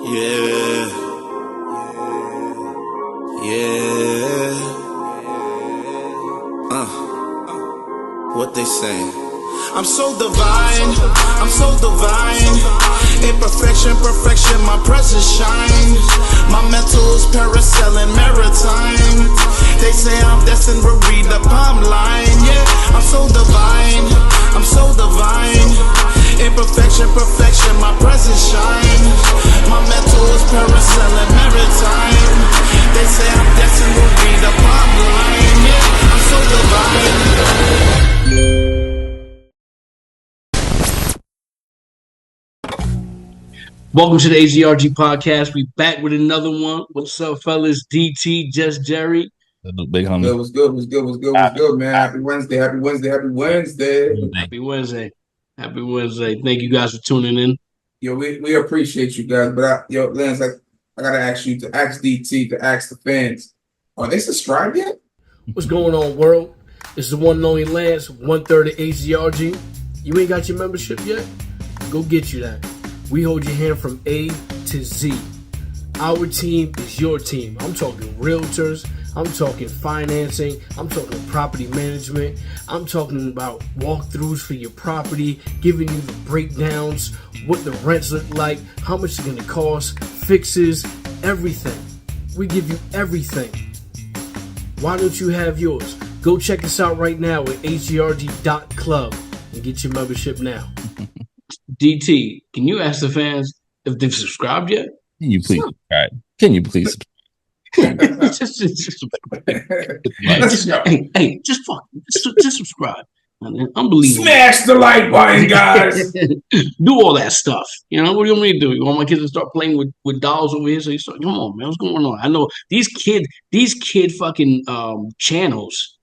Yeah, yeah. What they saying? I'm so divine, I'm so divine. Imperfection, perfection, my presence shines. My mental is parasailing maritime. They say I'm destined to read the palm line. Yeah, I'm so divine, I'm so divine. Imperfection, perfection, my presence shines. My mental is parasailing maritime. They say I'm destined to read the palm line. Yeah, I'm so divine. Welcome to the H.G.R.G podcast. We back with another one. What's up, fellas? DT, Just Jerry. Big homie. What's good, man? Happy Wednesday. Happy Wednesday. Thank you guys for tuning in. Yo, we appreciate you guys, but Lance, I gotta ask you to ask DT, to ask the fans, are they subscribed yet? What's going on, world? It's the one and only Lance, 1/3 of H.G.R.G. You ain't got your membership yet? Go get you that. We hold your hand from A to Z. Our team is your team. I'm talking realtors. I'm talking financing. I'm talking property management. I'm talking about walkthroughs for your property, giving you the breakdowns, what the rents look like, how much it's going to cost, fixes, everything. We give you everything. Why don't you have yours? Go check us out right now at hgrg.club and get your membership now. DT, can you ask the fans if they've subscribed yet? Can you please subscribe? Can you please just subscribe. Unbelievable. Smash the like button, guys. Do all that stuff. You know, what do you want me to do? You want my kids to start playing with dolls over here? So you start, come on, man, what's going on? I know these kid fucking channels.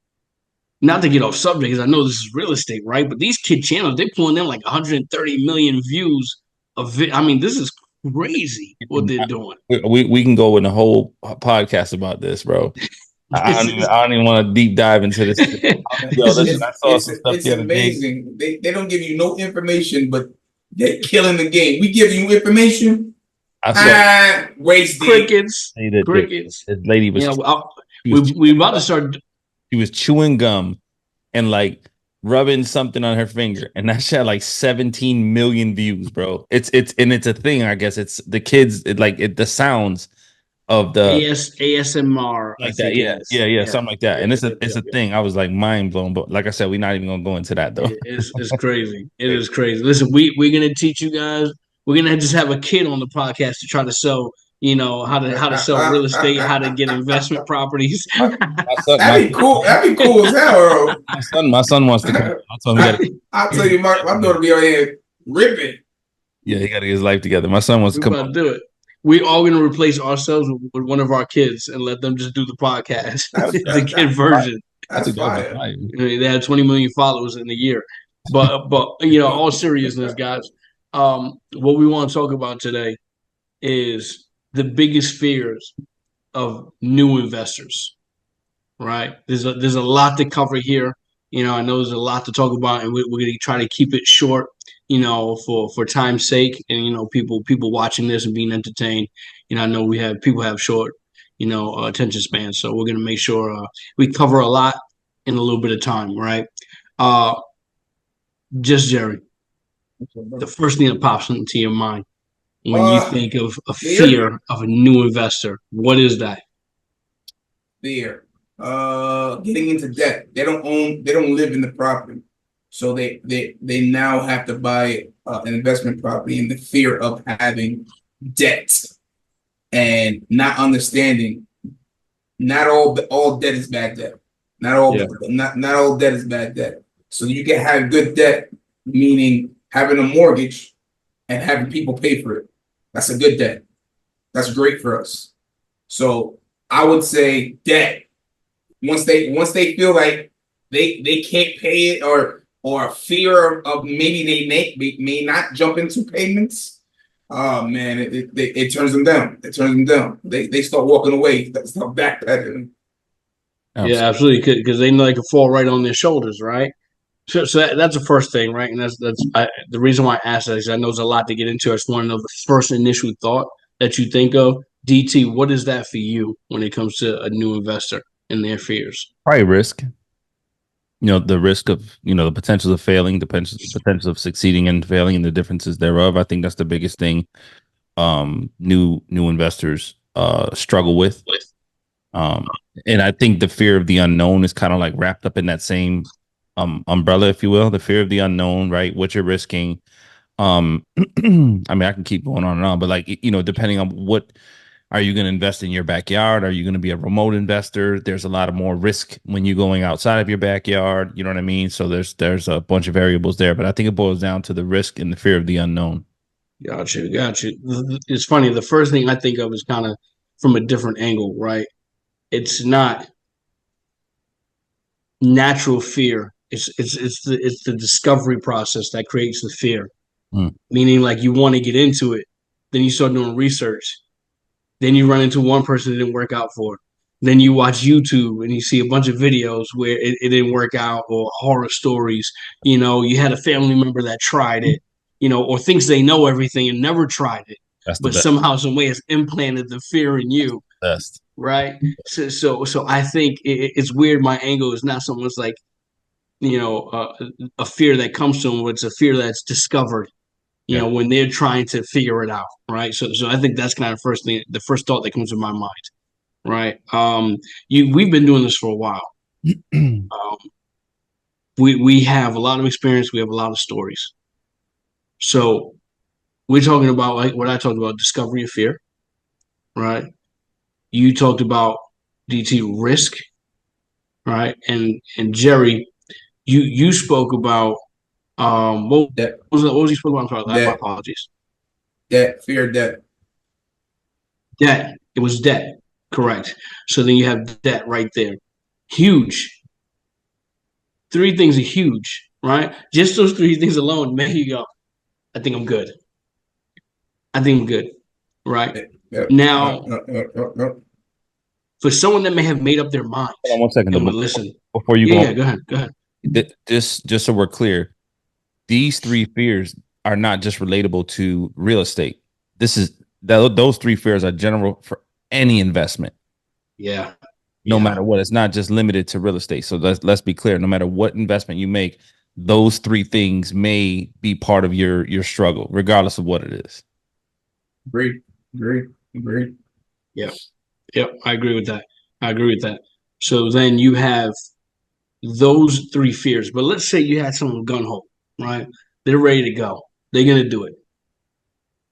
Not to get off subject, because I know this is real estate, right? But these kid channels, they're pulling in like 130 million views of it. I mean, this is crazy what they're doing. We can go in a whole podcast about this, bro. I don't even want to deep dive into this. Listen, I saw some stuff the other amazing. Day. They don't give you no information, but they're killing the game. We give you information. Wasted. Crickets. This lady was. We about to start. She was chewing gum and like rubbing something on her finger, and that shit had like 17 million views, bro. It's a thing, I guess. It's the kids, the sounds of the ASMR, like that. Yeah, something like that. And it's a thing. I was like mind blown, but like I said, we're not even gonna go into that though. It's crazy. It is crazy. Listen, we're gonna teach you guys. We're gonna just have a kid on the podcast to try to sell. You know how to sell real estate, how to get investment properties. That'd be cool. That'd be cool as hell, bro. My son wants to come. I'll tell you, my daughter be out here ripping. Yeah, he got to get his life together. My son wants to come. About to do it. We all going to replace ourselves with one of our kids and let them just do the podcast, the kid version. That's fire. They had 20 million followers in a year. But you know, all seriousness, guys. What we want to talk about today is the biggest fears of new investors, right? There's a lot to cover here. You know, I know there's a lot to talk about, and we're going to try to keep it short, you know, for time's sake, and, you know, people watching this and being entertained. You know, I know people have short, you know, attention spans, so we're going to make sure we cover a lot in a little bit of time, right? Just Jerry, the first thing that pops into your mind when you think of a fear of a new investor, what is that? Fear. Getting into debt. They don't live in the property. So they now have to buy an investment property in the fear of having debt and not understanding not all debt is bad debt. Not all debt is bad debt. So you can have good debt, meaning having a mortgage and having people pay for it. That's a good debt. That's great for us. So I would say debt. Once they feel like they can't pay it or fear of maybe they may not jump into payments, oh man, it turns them down. It turns them down. They start walking away. They start backpedaling. Yeah, absolutely, because they know they can fall right on their shoulders, right? So that's the first thing, right? And that's the reason why I asked that is I know there's a lot to get into. I just want to know the first initial thought that you think of? DT, what is that for you when it comes to a new investor and their fears? Probably risk. The risk of, the potential of failing, the potential of succeeding and failing, and the differences thereof. I think that's the biggest thing new investors struggle with. Um, and I think the fear of the unknown is kind of like wrapped up in that same umbrella, if you will, the fear of the unknown, right? What you're risking. I mean, I can keep going on and on, but like, depending on what are you going to invest in your backyard? Are you going to be a remote investor? There's a lot of more risk when you're going outside of your backyard. You know what I mean? So there's a bunch of variables there, but I think it boils down to the risk and the fear of the unknown. Gotcha. It's funny. The first thing I think of is kind of from a different angle, right? It's not natural fear. It's the discovery process that creates the fear. Meaning, like, you want to get into it, then you start doing research, then you run into one person that didn't work out for. Then you watch YouTube and you see a bunch of videos where it didn't work out, or horror stories. You had a family member that tried it, or thinks they know everything and never tried it, That's the but best. somehow, some way, it's implanted the fear in you, Best. right? So I think it's weird. My angle is not so much like a fear that comes to them, but it's a fear that's discovered. When they're trying to figure it out, right? So I think that's kind of the first thought that comes to my mind, right? We've been doing this for a while. We have a lot of experience. We have a lot of stories. So we're talking about, like what I talked about, discovery of fear, right? You talked about DT risk, right? And Jerry, you spoke about what That was you spoke about? I'm sorry, my that apologies. that fear that Debt. It was debt. Correct. So then you have debt right there. Huge. Three things are huge, right? Just those three things alone, man, you go, I think I'm good. I think I'm good, right? Now, for someone that may have made up their mind, Hold on 1 second. and listen. Before you Yeah, go, go ahead. just so we're clear, these three fears are not just relatable to real estate. Those three fears are general for any investment. Yeah. No matter what. It's not just limited to real estate. So let's be clear. No matter what investment you make, those three things may be part of your struggle, regardless of what it is. Agreed. Yeah. I agree with that. So then you have those three fears. But let's say you had someone gun ho, right? They're ready to go. They're gonna do it,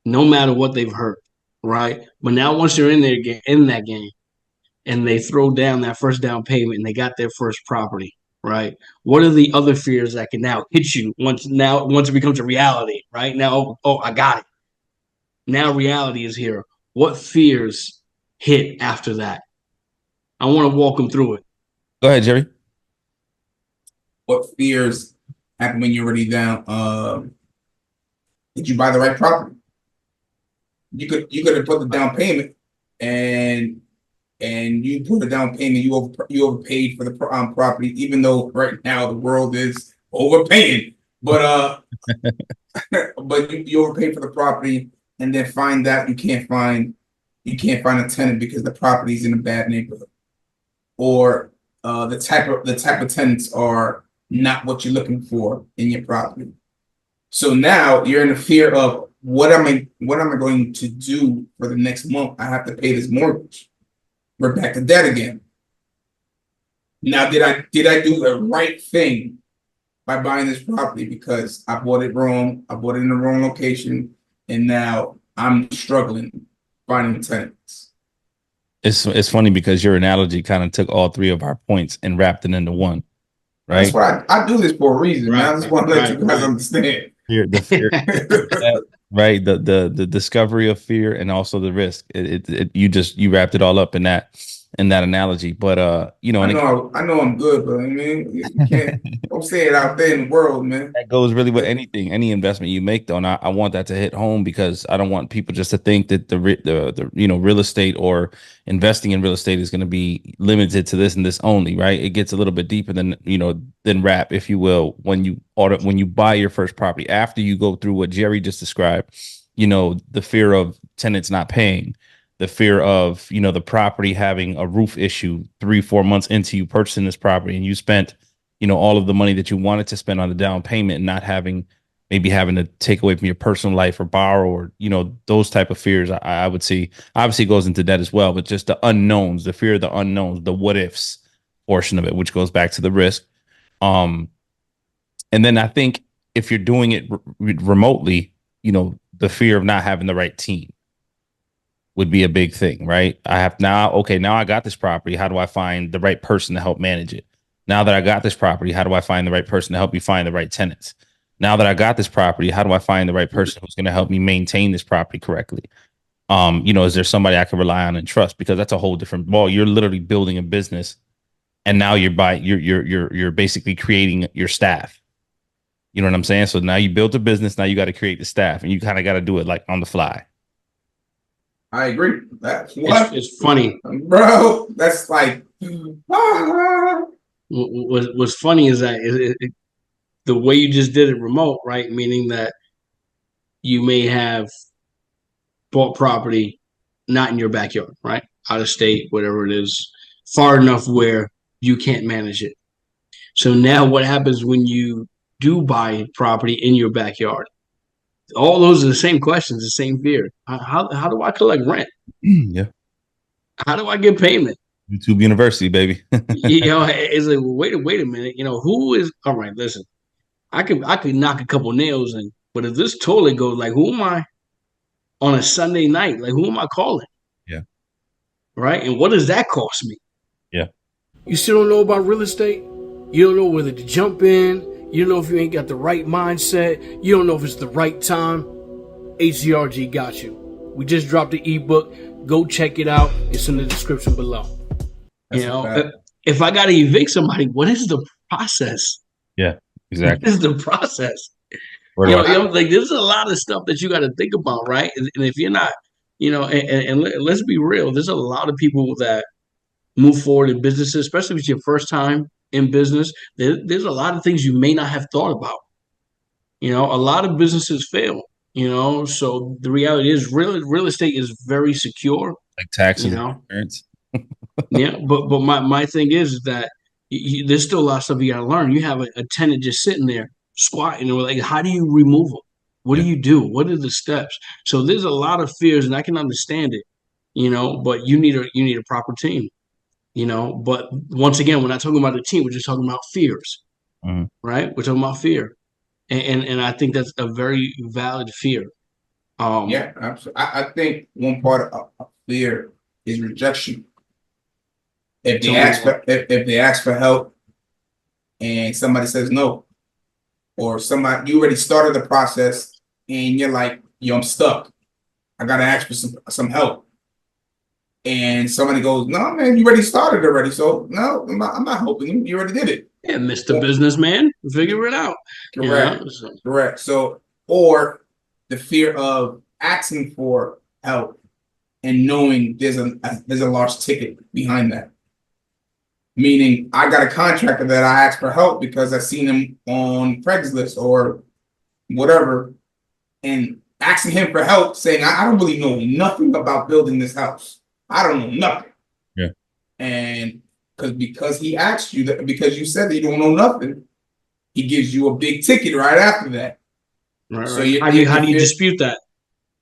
no matter what they've heard, right? But now once you're in that game, and they throw down that first down payment and they got their first property, right? What are the other fears that can now hit you once it becomes a reality, right? Now, I got it. Now reality is here. What fears hit after that? I want to walk them through it. Go ahead, Jerry. What fears happen when you're already down? Did you buy the right property? You could have put the down payment, and you put a down payment. You overpaid for the property, even though right now the world is overpaying. But but you overpaid for the property, and then find that you can't find a tenant because the property's in a bad neighborhood, or the type of tenants are not what you're looking for in your property. So now you're in the fear of what am I going to do for the next month? I have to pay this mortgage. We're back to debt again. Now, did I do the right thing by buying this property? Because I bought it wrong. I bought it in the wrong location, and now I'm struggling finding tenants. It's funny because your analogy kind of took all three of our points and wrapped it into one. Right. That's why I do this for a reason, man. I just want to let you guys understand. The fear, right? The discovery of fear and also the risk. You wrapped it all up in that analogy. But I know I'm good, but I mean, you can't don't say it out there in the world, man. That goes really with any investment you make, though. And I want that to hit home because I don't want people just to think that the real estate or investing in real estate is going to be limited to this and this only, right? It gets a little bit deeper than rap, if you will, when you buy your first property after you go through what Jerry just described. The fear of tenants not paying, the fear of, you know, the property having a roof issue 3-4 months into you purchasing this property, and you spent, you know, all of the money that you wanted to spend on the down payment and not having, maybe having to take away from your personal life or borrow, or, you know, those type of fears. I would see, obviously it goes into debt as well, but just the unknowns, the fear of the unknowns, the what ifs portion of it, which goes back to the risk. And then I think if you're doing it remotely, you know, the fear of not having the right team would be a big thing, right? I have now, okay, now I got this property. How do I find the right person to help manage it? Now that I got this property, how do I find the right person to help me find the right tenants? Now that I got this property, how do I find the right person who's going to help me maintain this property correctly? You know, is there somebody I can rely on and trust? Because that's a whole different ball. You're literally building a business, and now you're basically creating your staff. You know what I'm saying? So now you built a business. Now you got to create the staff, and you kind of got to do it like on the fly. I agree. That's what It's funny, bro. That's like what's funny is that the way you just did it remote, right? Meaning that you may have bought property not in your backyard, right? Out of state, whatever it is, far enough where you can't manage it. So now what happens when you do buy property in your backyard? All those are the same questions, the same fear. How do I collect rent? Yeah. How do I get payment? YouTube University, baby. You know, it's like, well, wait a minute. You know, who is all right? Listen, I could knock a couple nails in, but if this toilet goes, like, who am I on a Sunday night? Like, who am I calling? Yeah. Right. And what does that cost me? Yeah. You still don't know about real estate? You don't know whether to jump in. You don't know if you ain't got the right mindset. You don't know if it's the right time. H.G.R.G got you. We just dropped the ebook. Go check it out. It's in the description below. You know, if I got to evict somebody, what is the process? Yeah, exactly. What is the process? You know, like there's a lot of stuff that you got to think about, right? And if you're not, you know, and let's be real, there's a lot of people that move forward in businesses, especially if it's your first time in business. There's a lot of things you may not have thought about. You know, a lot of businesses fail. You know, so the reality is, real estate is very secure. Like taxes, you know, insurance. yeah. But my thing is that there's still a lot of stuff you got to learn. You have a tenant just sitting there squatting, and we're like, how do you remove them? What do you do? What are the steps? So there's a lot of fears, and I can understand it. You know, but you need a proper team. You know, but once again, we're not talking about a team. We're just talking about fears, right? We're talking about fear. And I think that's a very valid fear. Yeah, absolutely. I think one part of fear is rejection. If they ask for help and somebody says no, or you already started the process and you're like, yo, I'm stuck. I gotta ask for some help. And somebody goes, no, man, you already started already. So no, I'm not helping you. You already did it. Yeah, Mr. Businessman, figure it out. Correct. You know? Correct. So, or the fear of asking for help and knowing there's a large ticket behind that. Meaning, I got a contractor that I asked for help because I seen him on Craigslist or whatever, and asking him for help, saying, I don't really know nothing about building this house. I don't know nothing. Yeah. And because he asked you that, because you said that you don't know nothing, he gives you a big ticket right after that. Right. So right. How do you dispute that?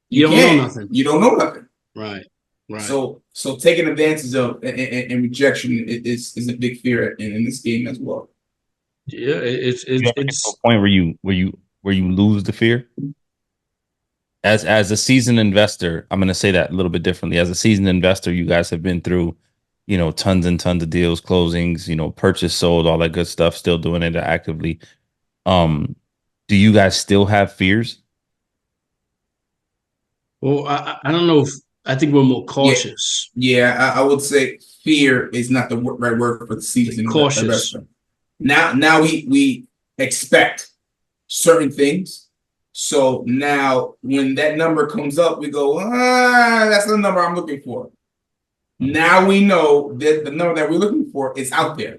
You don't know nothing. You don't know nothing. Right. Right. So taking advantage of and rejection is a big fear in this game as well. Yeah, it's a point where you lose the fear. As a seasoned investor, I'm going to say that a little bit differently. As a seasoned investor, you guys have been through, you know, tons and tons of deals, closings, you know, purchase, sold, all that good stuff, still doing it actively. Do you guys still have fears? Well, I don't know if I think we're more cautious. Yeah, I would say fear is not the right word for the seasoned investor. Now we expect certain things. So now when that number comes up, we go, that's the number I'm looking for. Now we know that the number that we're looking for is out there.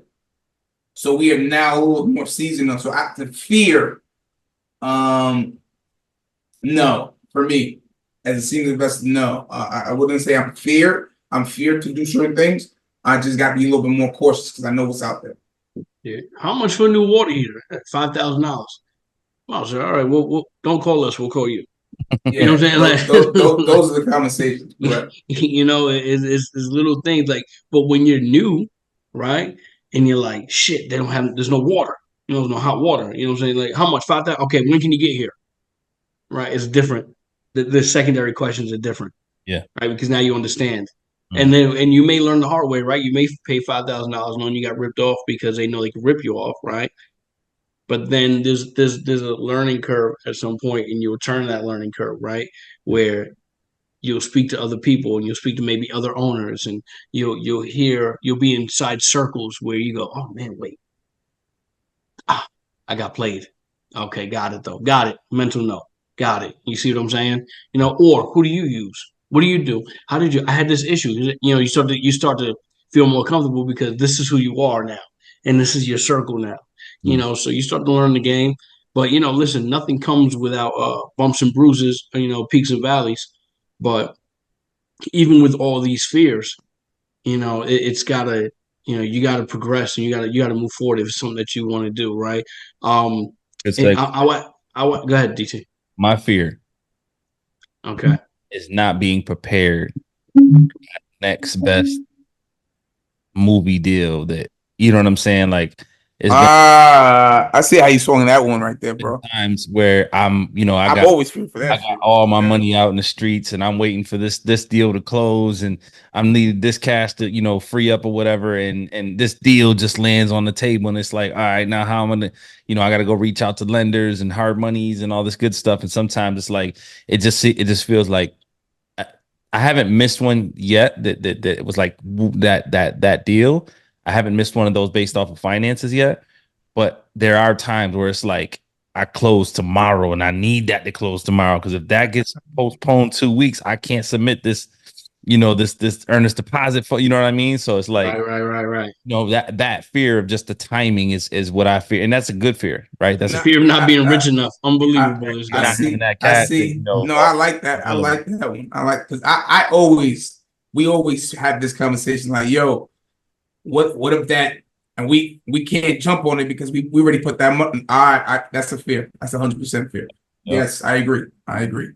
So we are now a little more seasoned. So the fear, no, for me, as a senior investor, no, I wouldn't say I'm feared. I'm feared to do certain things. I just got to be a little bit more cautious because I know what's out there. Yeah. How much for a new water heater? $5,000. Well, sir, all right. We'll don't call us. We'll call you. You know Yeah, what I'm saying? those are the conversations, correct? You know, it's little things like, but when you're new, right, and you're like, shit, there's no water. You know, there's no hot water. You know what I'm saying? Like, how much? 5,000. Okay, when can you get here? Right? It's different. The secondary questions are different, Yeah. right? Because now you understand. Mm. And you may learn the hard way, right? You may pay $5,000 knowing you got ripped off because they know they can rip you off, right? But then there's a learning curve at some point, and you'll turn that learning curve, right? Where you'll speak to other people and you'll speak to maybe other owners, and you'll be inside circles where you go, oh man, wait, I got played. Okay, got it though. Got it. Mental note. Got it. You see what I'm saying? You know, or who do you use? What do you do? How did you? I had this issue. You know, you start to feel more comfortable because this is who you are now, and this is your circle now. You Mm. know, so you start to learn the game. But you know, listen, nothing comes without bumps and bruises. You know, peaks and valleys. But even with all these fears, you know, it's gotta, you know, you gotta progress and you gotta move forward if it's something that you want to do, right? It's And like go ahead, DT. my fear Okay. is not being prepared. Next best movie deal that you know what I'm saying. Like it's been I see how you swung that one right there, bro. times where I I've got always feared for that shit. all my Yeah. money out in the streets and I'm waiting for this deal to close and I'm needed this cash to free up or whatever and this deal just lands on the table and it's like, all right, now how I'm gonna I gotta go reach out to lenders and hard monies and all this good stuff, and sometimes it's like it just feels like I haven't missed one yet that was like that deal. I haven't missed one of those based off of finances yet, but there are times where it's like I close tomorrow and I need that to close tomorrow because if that gets postponed 2 weeks, I can't submit this earnest deposit for what I mean. So it's like Right. that fear of just the timing is what I fear, and that's a good fear, right? That's The a No, fear fear of not being I, rich enough. Unbelievable, this I of guy. not having see. that I cash. see. That, No, I like that. I available. like that one. I like because we always have this conversation like, yo, what if that and we can't jump on it because we already put that money. That's a fear. That's 100% fear. Yep. Yes, I agree. I agree.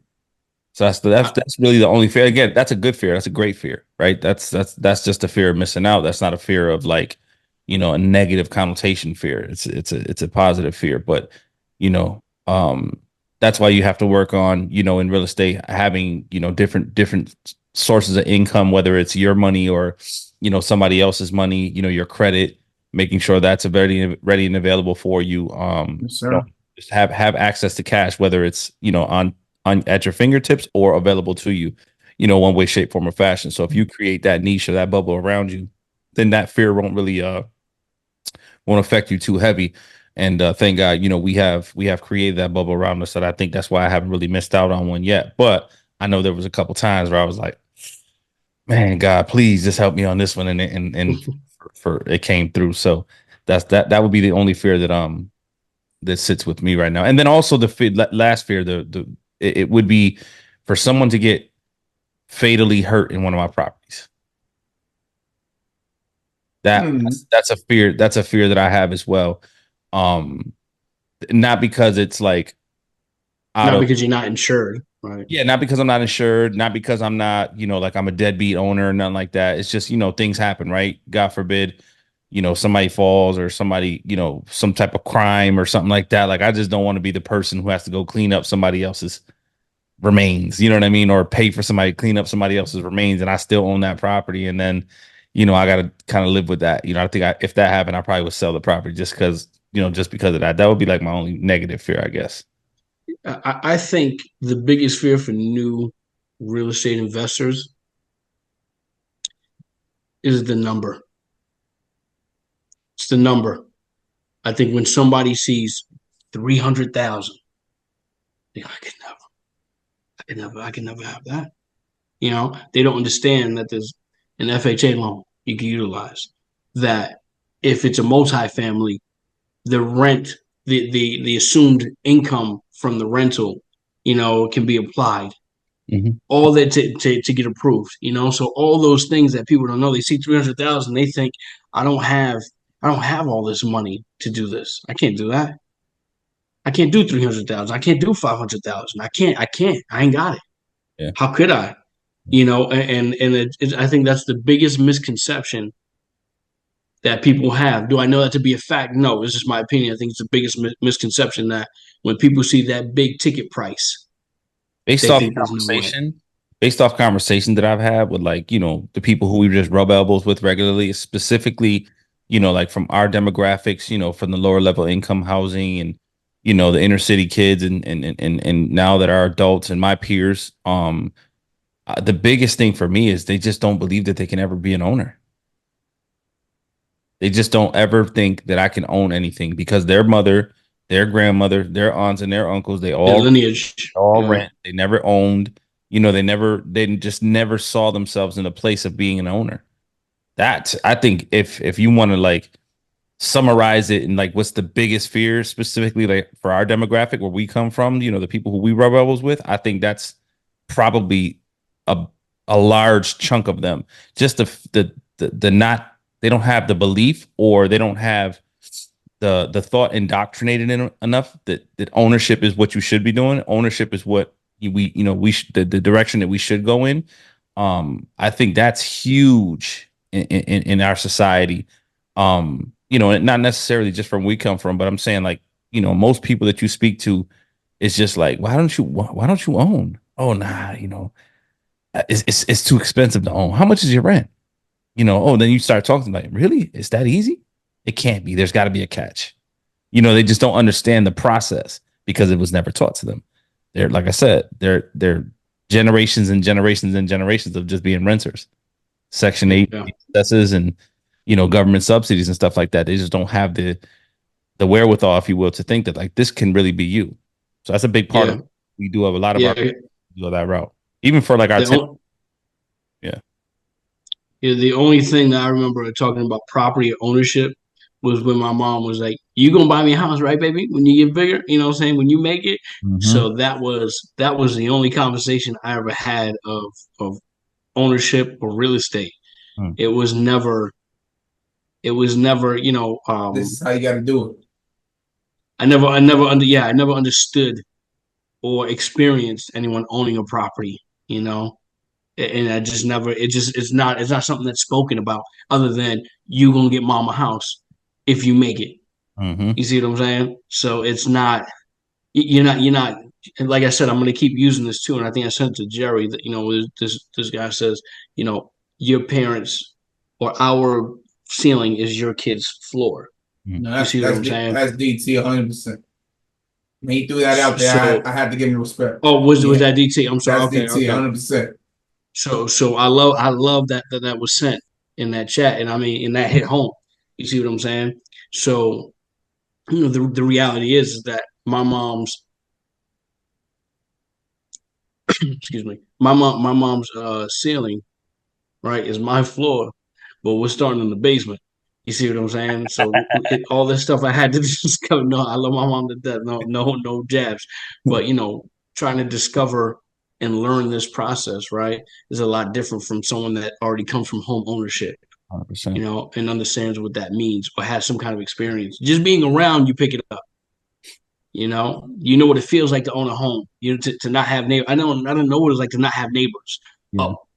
So that's really the only fear. Again, that's a good fear. That's a great fear, right? That's just a fear of missing out. That's not a fear of like, a negative connotation fear. It's a positive fear. But you know, that's why you have to work on, in real estate, having, different sources of income, whether it's your money or, somebody else's money, your credit, making sure that's ready and available for you. Yes, sir. Just have access to cash, whether it's, on at your fingertips or available to you, one way, shape, form, or fashion. So if you create that niche or that bubble around you, then that fear won't really won't affect you too heavy. And thank God, we have created that bubble around us. That I think that's why I haven't really missed out on one yet. But I know there was a couple times where I was like, man, God, please just help me on this one, and for it came through. So that would be the only fear that sits with me right now. And then also the last fear, it would be for someone to get fatally hurt in one of my properties. That's a fear. That's a fear that I have as well. Not because it's like Not because you're not insured, right? yeah, not because I'm not insured, not because I'm not, like I'm a deadbeat owner or nothing like that. It's just, things happen, right? God forbid, somebody falls or somebody, some type of crime or something like that. Like I just don't want to be the person who has to go clean up somebody else's remains, you know what I mean? Or pay for somebody to clean up somebody else's remains and I still own that property. And then, I got to kind of live with that. I think if that happened, I probably would sell the property just because of that. That would be like my only negative fear, I guess. I think the biggest fear for new real estate investors is the number. It's the number. I think when somebody sees 300,000, they go, I can never have that. They don't understand that there's an FHA loan you can utilize. That if it's a multifamily, the rent, the assumed income from the rental, can be applied. Mhm. all that to get approved, you know. So all those things that people don't know, they see 300,000, they think I don't have all this money to do this. I can't do that. I can't do 300,000. I can't do 500,000. I ain't got it. Yeah. How could I? You know, I think that's the biggest misconception that people have. Do I know that to be a fact? No, it's just my opinion. I think it's the biggest misconception that when people see that big ticket price, Based they off think there's no way. based off conversation that I've had with, like, the people who we just rub elbows with regularly, specifically, like from our demographics, from the lower level income housing, and the inner city kids, and now that are adults and my peers, the biggest thing for me is they just don't believe that they can ever be an owner. They just don't ever think that I can own anything, because their mother, their grandmother, their aunts and their uncles, they The all lineage. rent. They never owned. They just never saw themselves in a place of being an owner. That, I think, if you want to like summarize it, and like what's the biggest fear specifically, like for our demographic where we come from, the people who we rub elbows with, I think that's probably a large chunk of them. Just the not, they don't have the belief, or they don't have the thought indoctrinated in enough that ownership is what you should be doing. Ownership is what the direction that we should go in. I think that's huge in our society. And not necessarily just from where we come from, but I'm saying, like, most people that you speak to, it's just like, why don't you own? Oh, nah, it's too expensive to own. How much is your rent? Oh, then you start talking like, really? It's that easy? It can't be. There's got to be a catch. They just don't understand the process because it was never taught to them. They're, like I said, they're generations and generations and generations of just being renters. Section 8 assesses and government subsidies and stuff like that. They just don't have the wherewithal, if you will, to think that like this can really be you. So that's a big part of it. We do have a lot of our go that route, even for like our the only thing that I remember talking about property ownership was when my mom was like, "You gonna buy me a house, right, baby? When you get bigger, you know what I'm saying? When you make it." So that was the only conversation I ever had of ownership or real estate. It was never, This is how you got to do it. I never understood or experienced anyone owning a property, and I just never, it's not something that's spoken about, other than you gonna get mama house if you make it. You see what I'm saying? So it's not, you're not, and like I said, I'm gonna keep using this too, and I think I sent it to Jerry that, this guy says, your parents or our ceiling is your kid's floor. No, You see what I'm saying? That's DT 100%. When he threw that out there, So, I had to give him respect. was that DT? I'm sorry. That's Okay, DT okay. 100%. So I love that was sent in that chat, and I mean, and that hit home. You see what I'm saying? So, the reality is that my mom's excuse me, my mom's ceiling, right, is my floor, but we're starting in the basement. You see what I'm saying? So all this stuff I had to discover. No, I love my mom to death. No jabs. But trying to discover and learn this process, right, is a lot different from someone that already comes from home ownership, 100%. and understands what that means or has some kind of experience. Just being around, you pick it up. You know what it feels like to own a home. To not have neighbors. I don't know what it's like to not have neighbors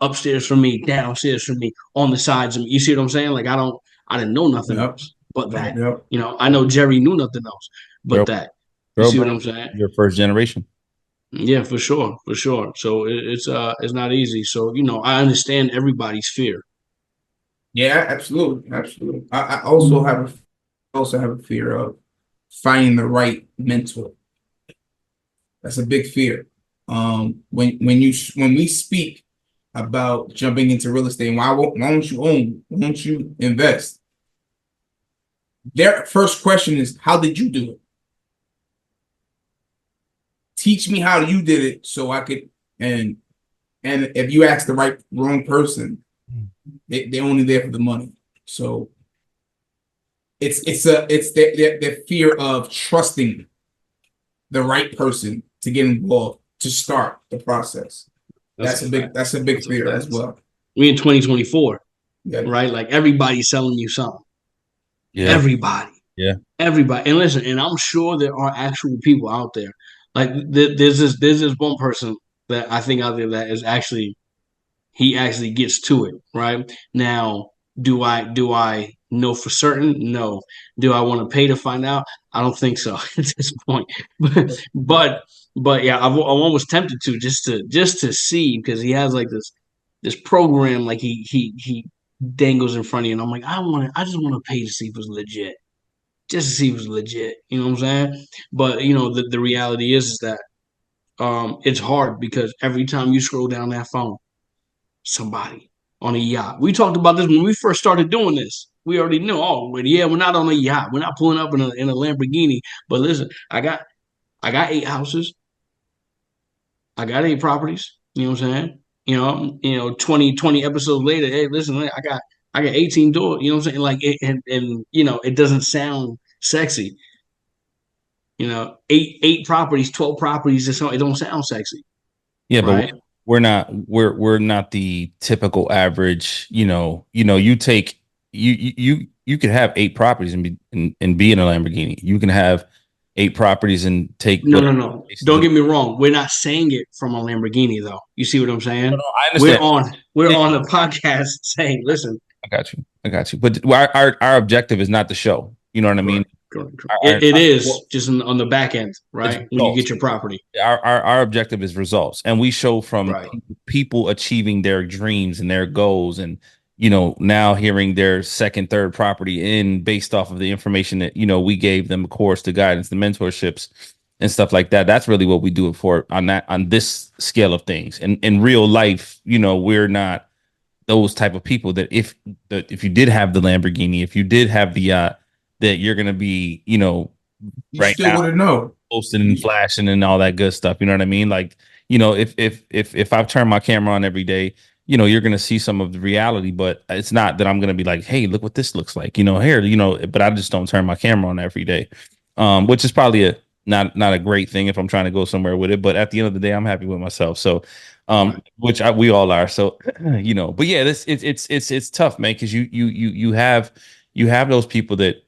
upstairs from me, downstairs from me, on the sides of me. You see what I'm saying? Like I didn't know nothing else but that. I know Jerry knew nothing else but that. You see what I'm saying? Your first generation. Yeah, for sure. So it's not easy. So I understand everybody's fear. Yeah, absolutely. I also have a fear of finding the right mentor. That's a big fear. When we speak about jumping into real estate, why won't you own? Why won't you invest? Their first question is, how did you do it? Teach me how you did it so I could, and if you ask the wrong person, they're only there for the money. So it's the fear of trusting the right person to get involved to start the process. That's a big fear as well. We in 2024, Yeah. right? Like everybody's selling you something. Yeah. Everybody. Yeah. Everybody. And listen, and I'm sure there are actual people out there. Like there's this one person that I think out there that is actually he actually gets to it, right? Now, do I know for certain? No. Do I want to pay to find out? I don't think so at this point. But yeah, I'm almost tempted to just to see because he has like this program like he dangles in front of you, and I'm like, I just want to pay to see if it's legit, just to see if it's legit. You know what I'm saying? But the reality is that it's hard because every time you scroll down that phone somebody on a yacht. We talked about this when we first started doing this. We already knew, oh, but yeah, we're not on a yacht. We're not pulling up in a Lamborghini. But listen, I got 8 houses. I got 8 properties. You know what I'm saying? 20 episodes later, hey, listen, I got 18 doors. You know what I'm saying? Like and it doesn't sound sexy. Eight properties, 12 properties, it don't sound sexy. Yeah, right? but we're not the typical average. You take you could have 8 properties and be in a Lamborghini. You can have 8 properties and take No. Don't get me wrong. We're not saying it from a Lamborghini, though. You see what I'm saying? No, I We're understand. on the podcast saying, listen. I got you. But our objective is not the show. You know what I mean? Correct. It is just on the back end, right? When you get your property. Our objective is results, and we show from Right. people achieving their dreams and their goals, and now hearing their second, third property in based off of the information that we gave them, of course, the guidance, the mentorships, and stuff like that. That's really what we do it for on this scale of things. And in real life, we're not those type of people that if you did have the Lamborghini, if you did have the yacht, that you're gonna be, You right still now wouldn't know. posting and flashing and all that good stuff. You know what I mean? Like, if I've turned my camera on every day, you're gonna see some of the reality, but it's not that I'm gonna be like, hey, look what this looks like. Here, but I just don't turn my camera on every day. Which is probably not a great thing if I'm trying to go somewhere with it. But at the end of the day, I'm happy with myself. So which we all are. So, but yeah, it's tough, man, because you have those people that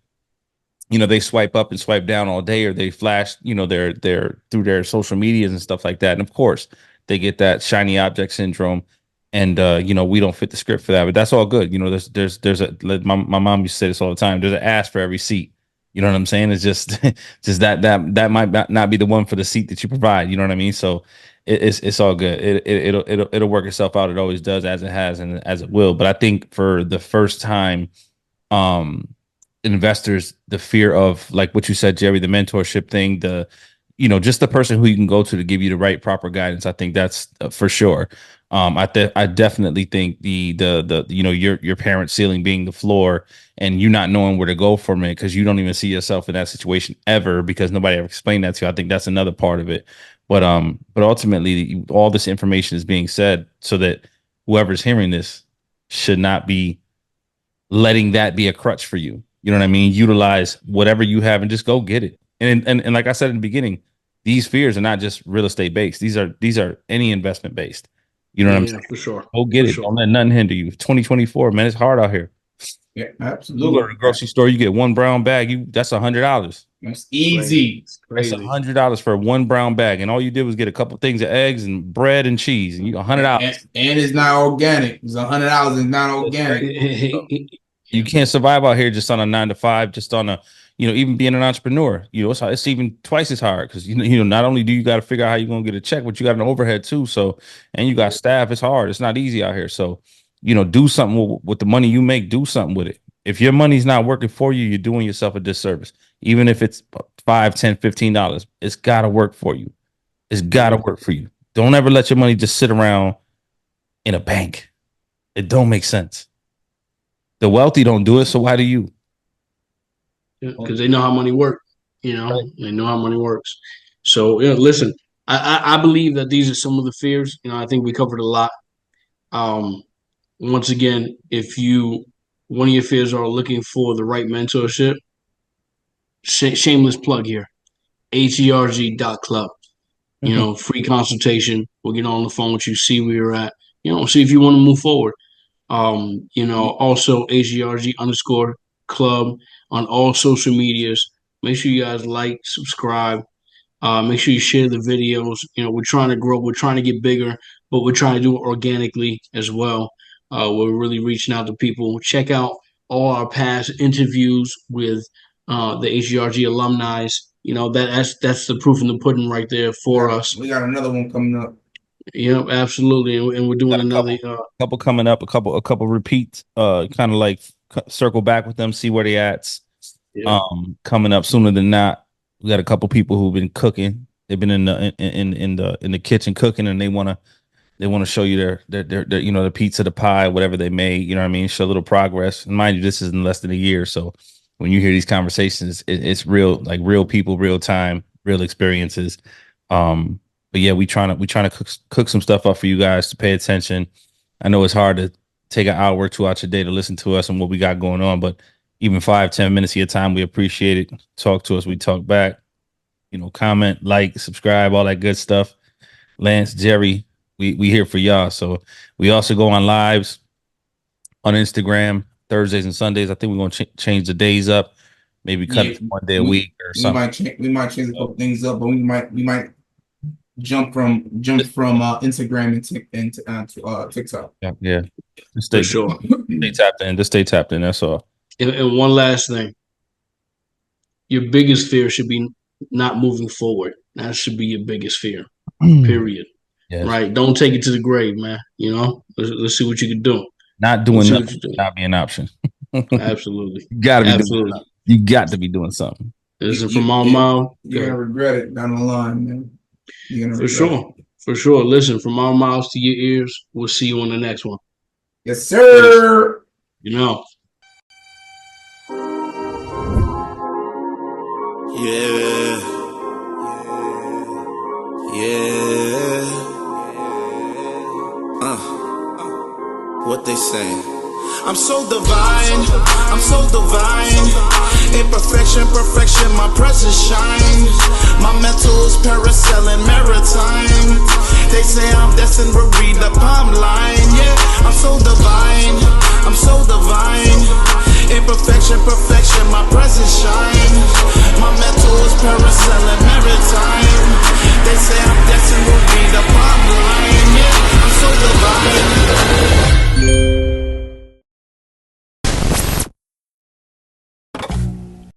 they swipe up and swipe down all day, or they flash, their through their social medias and stuff like that. And of course, they get that shiny object syndrome, and we don't fit the script for that. But that's all good. There's my mom used to say this all the time. There's an ass for every seat. You know what I'm saying? It's just just that might not be the one for the seat that you provide. You know what I mean? So it's all good. It'll work itself out. It always does, as it has and as it will. But I think for the first time, investors, the fear of, like what you said, Jerry, the mentorship thing, just the person who you can go to give you the right proper guidance. I think that's for sure. I definitely think your parents' ceiling being the floor and you not knowing where to go from it because you don't even see yourself in that situation ever because nobody ever explained that to you. I think that's another part of it. But ultimately, all this information is being said so that whoever's hearing this should not be letting that be a crutch for you. You know what I mean? Utilize whatever you have and just go get it. And like I said in the beginning, these fears are not just real estate based. These are any investment based. You know what I'm saying? For sure. Go get it. Sure. Don't let nothing hinder you. 2024, man, it's hard out here. Yeah, You absolutely. go to the grocery store, you get one brown bag. That's $100. That's easy. That's $100 for one brown bag, and all you did was get a couple things of eggs and bread and cheese, and you got $100. And it's not organic. It's $100. It's not organic. You can't survive out here just on a 9 to 5, just on a, even being an entrepreneur. It's even twice as hard because not only do you got to figure out how you're gonna get a check, but you got an overhead too. So, and you got staff. It's hard. It's not easy out here. So, do something with the money you make. Do something with it. If your money's not working for you, you're doing yourself a disservice. Even if it's $5, $10, $15, it's got to work for you. It's got to work for you. Don't ever let your money just sit around in a bank. It don't make sense. The wealthy don't do it, so why do you? Because they know how money works. They know how money works. So listen, I believe that these are some of the fears. I think we covered a lot. Once again, if one of your fears are looking for the right mentorship, shameless plug here, H.G.R.G.club. You know, free consultation. We'll get on the phone with you, see where you're at. You know, see if you want to move forward. You know, also H.G.R.G _ club on all social medias. Make sure you guys like, subscribe. Make sure you share the videos. You know, we're trying to grow. We're trying to get bigger, but we're trying to do it organically as well. We're really reaching out to people. Check out all our past interviews with the H.G.R.G alumni. You know, that's the proof in the pudding right there for us. We got another one coming up. Yep, absolutely, and we're doing another couple coming up, a couple repeats, kind of like circle back with them, see where they at. Yeah. Coming up sooner than not. We got a couple people who've been cooking. They've been in the kitchen cooking, and they want to show you their you know, the pizza, the pie, whatever they made. You know what I mean? Show a little progress. And mind you, this is in less than a year, so when you hear these conversations, it's real, like real people, real time, real experiences. But yeah, we trying to cook some stuff up for you guys to pay attention. I know it's hard to take an hour or two out your day to listen to us and what we got going on, but even 5-10 minutes of your time, we appreciate it. Talk to us, we talk back. You know, comment, like, subscribe, all that good stuff. Lance, Jerry, we here for y'all. So we also go on lives on Instagram Thursdays and Sundays. I think we're gonna change the days up. Maybe cut it to 1 day a week or something. We might change a couple things up, but we might jump from Instagram into TikTok. Yeah. Just stay, for sure. Stay tapped in. Just stay tapped in. That's all. And one last thing. Your biggest fear should be not moving forward. That should be your biggest fear. Period. Yes. Right? Don't take it to the grave, man. You know? Let's see what you can do. Not doing nothing would not be an option. Absolutely. You gotta be Absolutely. doing something. You got to be doing something. Listen, from our mouth. You're gonna regret it down the line, man. For sure. For sure. Listen, from our mouths to your ears, we'll see you on the next one. Yes, sir. You know. Yeah. What they saying? I'm so divine, I'm so divine. Imperfection, perfection, my presence shines. My mental is parasailing.